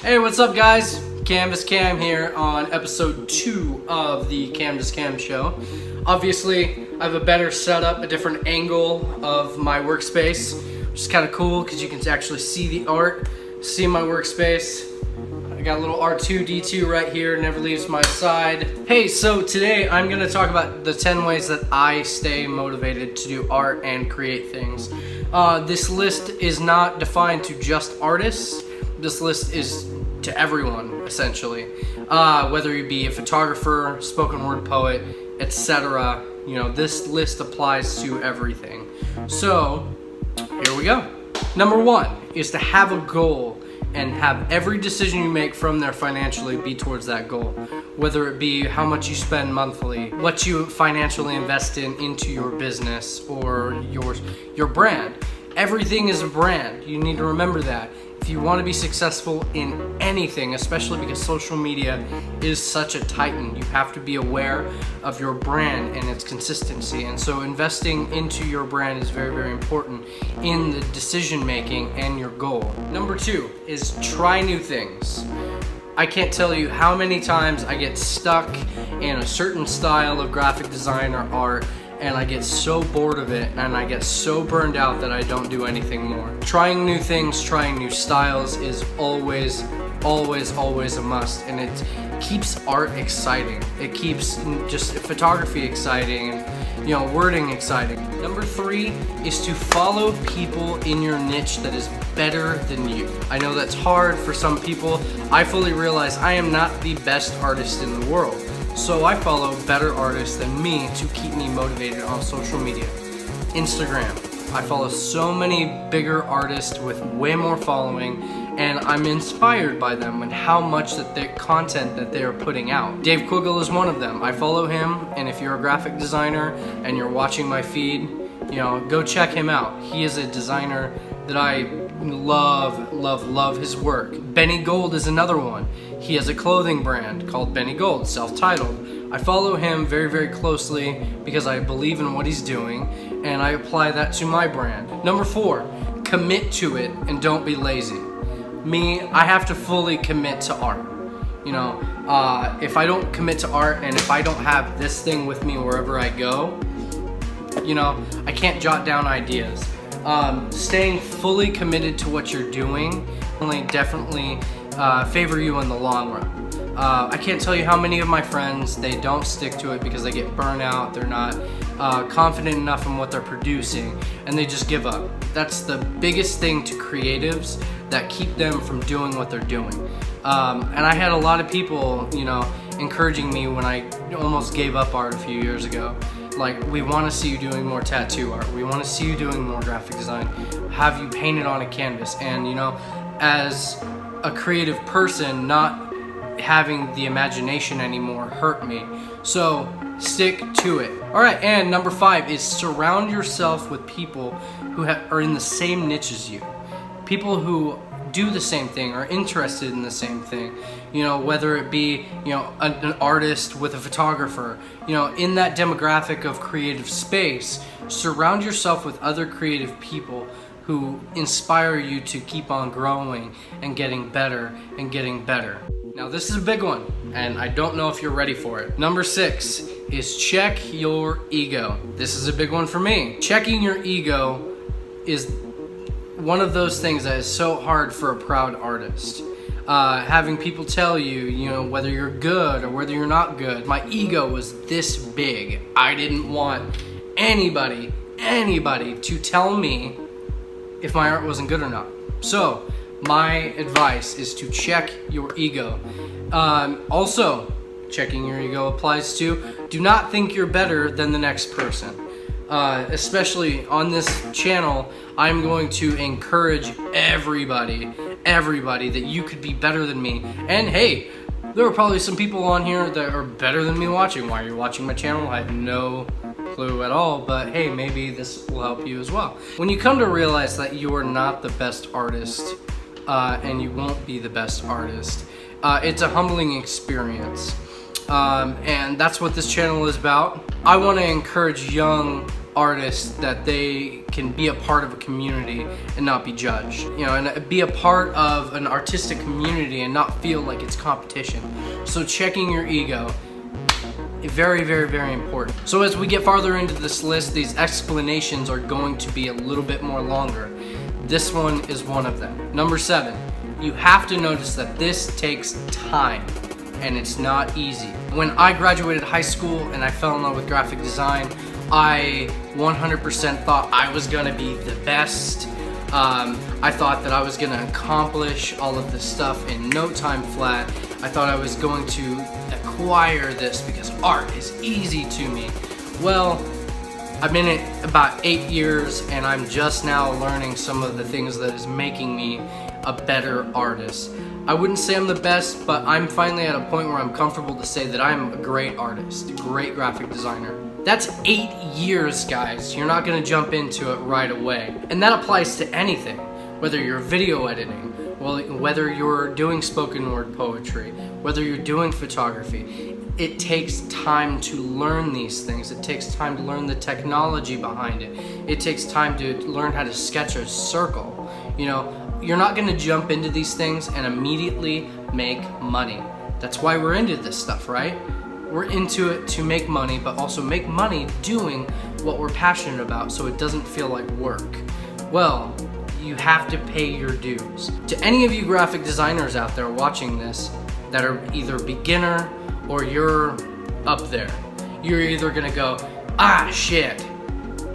Hey, what's up guys? CanvasCam here on episode 2 of the CanvasCam show. Obviously, I have a better setup, a different angle of my workspace, which is kind of cool because you can actually see the art, see my workspace. I got a little R2-D2 right here, never leaves my side. Hey, so today I'm going to talk about the 10 ways that I stay motivated to do art and create things. This list is not defined to just artists. This list is to everyone, essentially. Whether you be a photographer, spoken word poet, etc. You know, this list applies to everything. So, here we go. Number 1 is to have a goal and have every decision you make from there financially be towards that goal. Whether it be how much you spend monthly, what you financially invest into your business or your brand. Everything is a brand. You need to remember that. If you want to be successful in anything, especially because social media is such a titan, you have to be aware of your brand and its consistency. And so investing into your brand is very, very important in the decision making and your goal. Number 2 is try new things. I can't tell you how many times I get stuck in a certain style of graphic design or art, and I get so bored of it and I get so burned out that I don't do anything more. Trying new things, trying new styles is always a must, and it keeps art exciting. It keeps just photography exciting and, you know, wording exciting. Number 3 is to follow people in your niche that is better than you. I know that's hard for some people. I fully realize I am not the best artist in the world. So I follow better artists than me to keep me motivated on social media. Instagram. I follow so many bigger artists with way more following, and I'm inspired by them and how much that their content that they are putting out. Dave Quiggle is one of them. I follow him, and if you're a graphic designer and you're watching my feed, you know, go check him out. He is a designer that I love his work. Benny Gold is another one. He has a clothing brand called Benny Gold, self-titled. I follow him very, very closely because I believe in what he's doing, and I apply that to my brand. Number 4, commit to it and don't be lazy. Me, I have to fully commit to art. You know, if I don't commit to art and if I don't have this thing with me wherever I go, you know, I can't jot down ideas. Staying fully committed to what you're doing will definitely favor you in the long run. I can't tell you how many of my friends, they don't stick to it because they get burnt out, they're not confident enough in what they're producing, and they just give up. That's the biggest thing to creatives that keep them from doing what they're doing. And I had a lot of people, you know, encouraging me when I almost gave up art a few years ago. Like, we want to see you doing more tattoo art. We want to see you doing more graphic design. Have you painted on a canvas? And, you know, as a creative person, not having the imagination anymore hurt me. So stick to it. All right, and number 5 is surround yourself with people who are in the same niche as you. People who do the same thing, are interested in the same thing. You know, whether it be, you know, an artist with a photographer, you know, in that demographic of creative space, surround yourself with other creative people who inspire you to keep on growing and getting better and getting better. Now, this is a big one, and I don't know if you're ready for it. Number 6 is check your ego. This is a big one for me. Checking your ego is one of those things that is so hard for a proud artist. Having people tell you, you know, whether you're good or whether you're not good. My ego was this big. I didn't want anybody to tell me if my art wasn't good or not. So my advice is to check your ego. Also, checking your ego applies to do not think you're better than the next person. Especially on this channel, I'm going to encourage everybody that you could be better than me. And hey, there are probably some people on here that are better than me watching. Why are you watching my channel? I have no clue at all, but hey, maybe this will help you as well. When you come to realize that you are not the best artist, and you won't be the best artist, it's a humbling experience. And that's what this channel is about. I want to encourage young artists that they can be a part of a community and not be judged, you know, and be a part of an artistic community and not feel like it's competition. So checking your ego, very, very, very important. So as we get farther into this list, these explanations are going to be a little bit more longer. This one is one of them. Number 7, you have to notice that this takes time and it's not easy. When I graduated high school and I fell in love with graphic design, I 100% thought I was gonna be the best. I thought that I was gonna accomplish all of this stuff in no time flat. I thought I was going to acquire this because art is easy to me. Well, I've been in it about 8 years and I'm just now learning some of the things that is making me a better artist. I wouldn't say I'm the best, but I'm finally at a point where I'm comfortable to say that I'm a great artist, a great graphic designer. That's 8 years, guys. You're not gonna jump into it right away. And that applies to anything, whether you're video editing, whether you're doing spoken word poetry, whether you're doing photography. It takes time to learn these things. It takes time to learn the technology behind it. It takes time to learn how to sketch a circle. You know, you're not gonna jump into these things and immediately make money. That's why we're into this stuff, right? We're into it to make money, but also make money doing what we're passionate about so it doesn't feel like work. Well, you have to pay your dues. To any of you graphic designers out there watching this that are either beginner or you're up there, you're either gonna go, ah shit,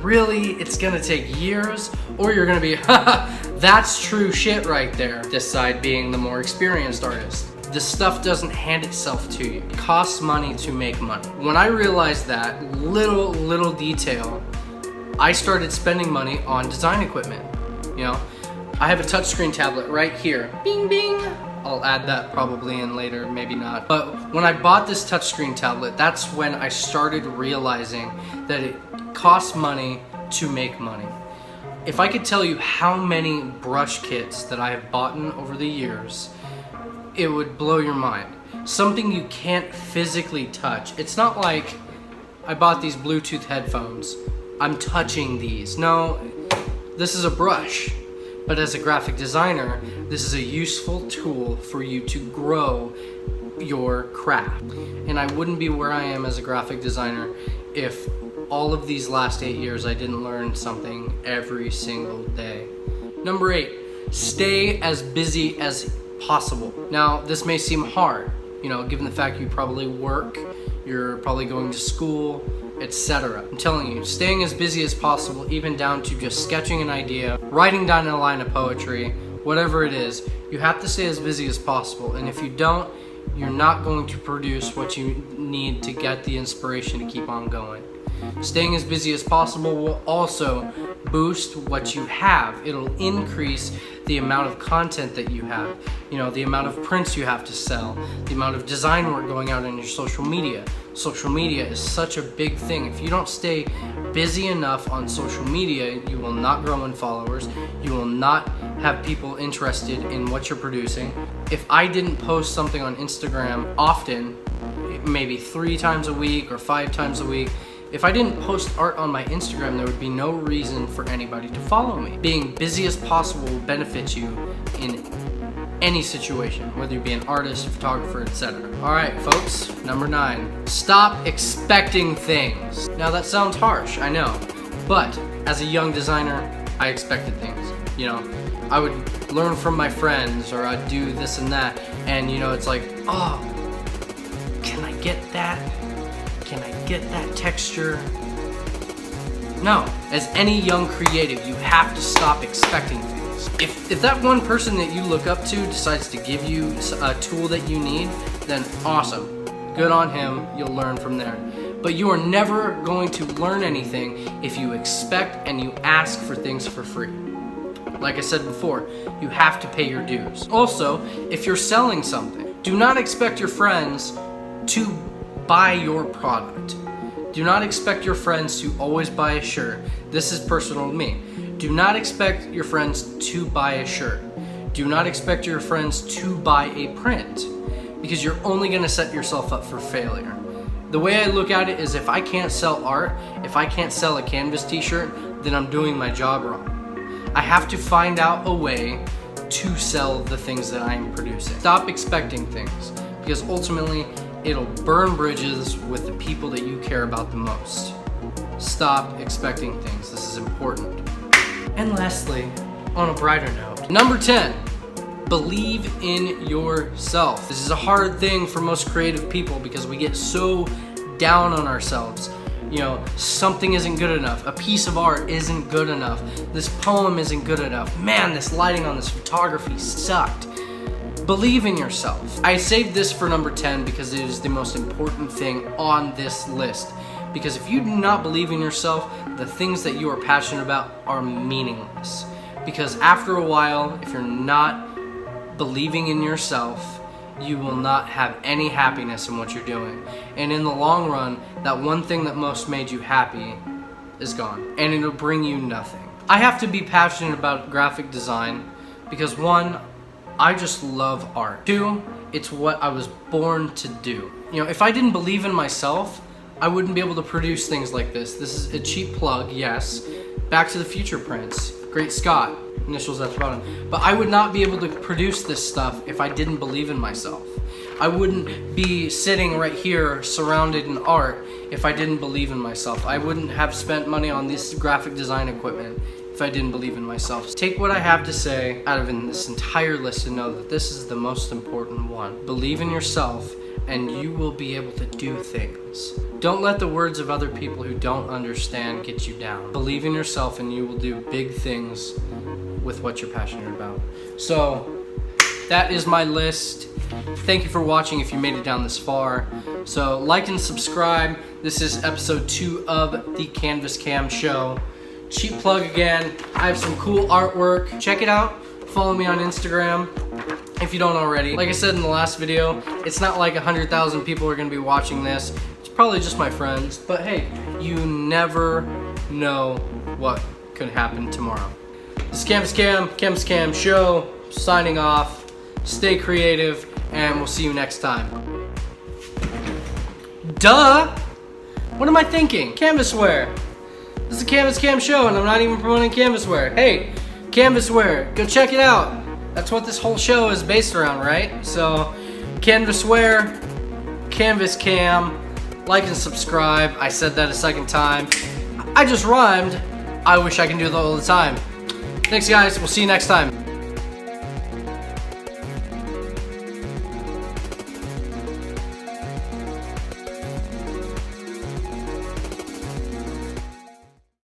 really? It's gonna take years? Or you're gonna be, haha, that's true shit right there. This side being the more experienced artist. This stuff doesn't hand itself to you. It costs money to make money. When I realized that little detail, I started spending money on design equipment. You know, I have a touchscreen tablet right here. Bing, bing. I'll add that probably in later, maybe not. But when I bought this touchscreen tablet, that's when I started realizing that it costs money to make money. If I could tell you how many brush kits that I have bought over the years, it would blow your mind. Something you can't physically touch. It's not like I bought these Bluetooth headphones. I'm touching these. No, this is a brush. But as a graphic designer, this is a useful tool for you to grow your craft. And I wouldn't be where I am as a graphic designer if all of these last 8 years I didn't learn something every single day. Number 8, stay as busy as possible. Now, this may seem hard, you know, given the fact you probably work, you're probably going to school, etc. I'm telling you, staying as busy as possible, even down to just sketching an idea, writing down a line of poetry, whatever it is, you have to stay as busy as possible. And if you don't, you're not going to produce what you need to get the inspiration to keep on going. Staying as busy as possible will also boost what you have. It'll increase the amount of content that you have, you know, the amount of prints you have to sell, the amount of design work going out on your social media. Social media is such a big thing. If you don't stay busy enough on social media, you will not grow in followers. You will not have people interested in what you're producing. If I didn't post something on Instagram often, maybe 3 times a week or 5 times a week, if I didn't post art on my Instagram, there would be no reason for anybody to follow me. Being busy as possible will benefit you in any situation, whether you be an artist, photographer, etc. All right, folks, number 9, stop expecting things. Now that sounds harsh, I know, but as a young designer, I expected things. You know, I would learn from my friends, or I'd do this and that, and you know, it's like, oh, can I get that? Can I get that texture? No, as any young creative, you have to stop expecting things. If that one person that you look up to decides to give you a tool that you need, then awesome. Good on him, you'll learn from there. But you are never going to learn anything if you expect and you ask for things for free. Like I said before, you have to pay your dues. Also, if you're selling something, do not expect your friends to buy your product. Do not expect your friends to always buy a shirt. This is personal to me. Do not expect your friends to buy a shirt. Do not expect your friends to buy a print, because you're only going to set yourself up for failure. The way I look at it is, if I can't sell art, if I can't sell a Canvas t-shirt, then I'm doing my job wrong. I have to find out a way to sell the things that I am producing. Stop expecting things, because ultimately it'll burn bridges with the people that you care about the most. Stop expecting things. This is important. And lastly, on a brighter note, number 10, believe in yourself. This is a hard thing for most creative people because we get so down on ourselves. You know, something isn't good enough. A piece of art isn't good enough. This poem isn't good enough. Man, this lighting on this photography sucked. Believe in yourself. I saved this for number 10 because it is the most important thing on this list. Because if you do not believe in yourself, the things that you are passionate about are meaningless. Because after a while, if you're not believing in yourself, you will not have any happiness in what you're doing. And in the long run, that one thing that most made you happy is gone. And it'll bring you nothing. I have to be passionate about graphic design because 1, I just love art. 2, it's what I was born to do. You know, if I didn't believe in myself, I wouldn't be able to produce things like this. This is a cheap plug, yes. Back to the Future prints. Great Scott. Initials at the bottom. But I would not be able to produce this stuff if I didn't believe in myself. I wouldn't be sitting right here surrounded in art if I didn't believe in myself. I wouldn't have spent money on this graphic design equipment if I didn't believe in myself. Take what I have to say out of this entire list and know that this is the most important one. Believe in yourself and you will be able to do things. Don't let the words of other people who don't understand get you down. Believe in yourself and you will do big things with what you're passionate about. So that is my list. Thank you for watching if you made it down this far. So like and subscribe. This is episode 2 of the CanvasCam show. Cheap plug again. I have some cool artwork. Check it out. Follow me on Instagram if you don't already. Like I said in the last video, it's not like 100,000 people are gonna be watching this. It's probably just my friends, but hey, you never know what could happen tomorrow. This is CanvasCam show, signing off. Stay creative, and we'll see you next time. Duh! What am I thinking? Canvasware. This is a CanvasCam show, and I'm not even promoting Canvasware. Hey, Canvasware, go check it out. That's what this whole show is based around, right? So, Canvasware, CanvasCam, like and subscribe. I said that a second time. I just rhymed. I wish I can do that all the time. Thanks guys, we'll see you next time.